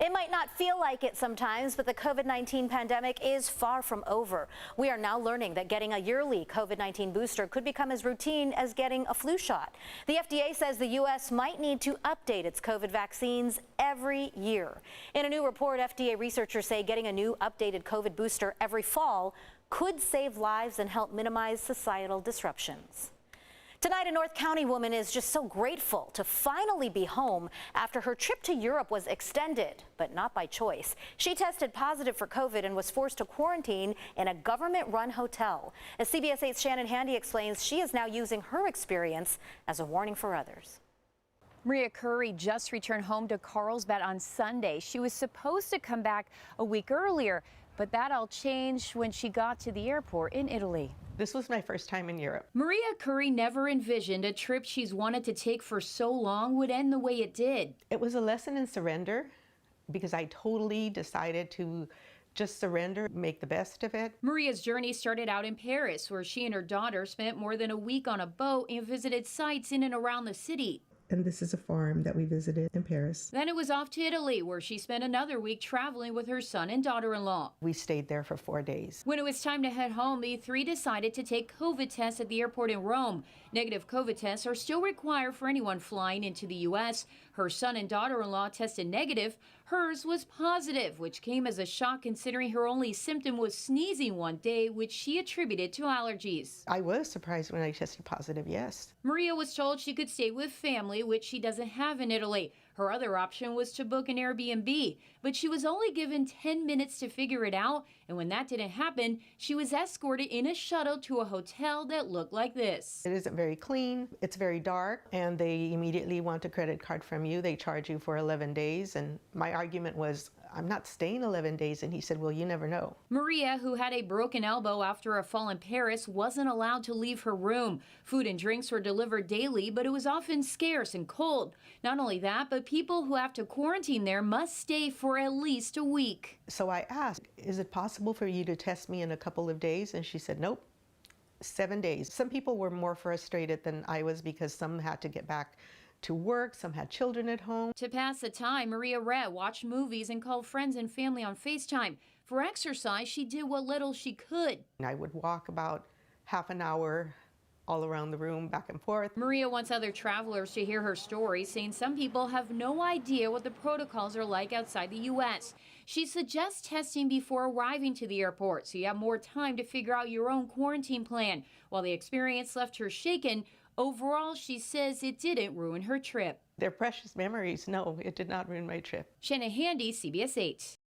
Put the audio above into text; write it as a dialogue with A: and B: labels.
A: It might not feel like it sometimes, but the COVID-19 pandemic is far from over. We are now learning that getting a yearly COVID-19 booster could become as routine as getting a flu shot. The FDA says the U.S. might need to update its COVID vaccines every year. In a new report, FDA researchers say getting a new updated COVID booster every fall could save lives and help minimize societal disruptions. Tonight, a North County woman is just so grateful to finally be home after her trip to Europe was extended, but not by choice. She tested positive for COVID and was forced to quarantine in a government-run hotel. As CBS 8's Shannon Handy explains, she is now using her experience as a warning for others.
B: Maria Curry just returned home to Carlsbad on Sunday. She was supposed to come back a week earlier, but that all changed when she got to the airport in Italy.
C: This was my first time in Europe.
B: Maria Curry never envisioned a trip she's wanted to take for so long would end the way it did.
C: It was a lesson in surrender because I totally decided to just surrender, make the best of it.
B: Maria's journey started out in Paris, where she and her daughter spent more than a week on a boat and visited sites in and around the city.
D: And this is a farm that we visited in Paris.
B: Then it was off to Italy, where she spent another week traveling with her son and daughter-in-law.
C: We stayed there for 4 days.
B: When it was time to head home, the three decided to take COVID tests at the airport in Rome. Negative COVID tests are still required for anyone flying into the U.S. Her son and daughter-in-law tested negative. Hers was positive, which came as a shock considering her only symptom was sneezing one day, which she attributed to allergies.
C: I was surprised when I tested positive, yes.
B: Maria was told she could stay with family, which she doesn't have in Italy. Her other option was to book an Airbnb, but she was only given 10 minutes to figure it out, and when that didn't happen, she was escorted in a shuttle to a hotel that looked like this.
C: It isn't very clean, it's very dark, and they immediately want a credit card from you. They charge you for 11 days, and my argument was, I'm not staying 11 days, and he said, well, you never know.
B: Maria, who had a broken elbow after a fall in Paris, wasn't allowed to leave her room. Food and drinks were delivered daily, but it was often scarce and cold. Not only that, but people who have to quarantine there must stay for at least a week.
C: So I asked, is it possible for you to test me in a couple of days? And she said, nope, 7 days. Some people were more frustrated than I was because some had to get back to work, some had children at home.
B: To pass the time, Maria read, watched movies, and called friends and family on FaceTime. For exercise, she did what little she could.
C: I would walk about half an hour all around the room, back and forth.
B: Maria wants other travelers to hear her story, saying some people have no idea what the protocols are like outside the U.S. She suggests testing before arriving to the airport, so you have more time to figure out your own quarantine plan. While the experience left her shaken, overall, she says it didn't ruin her trip.
C: They're precious memories. No, it did not ruin my trip.
B: Shannon Handy, CBS 8.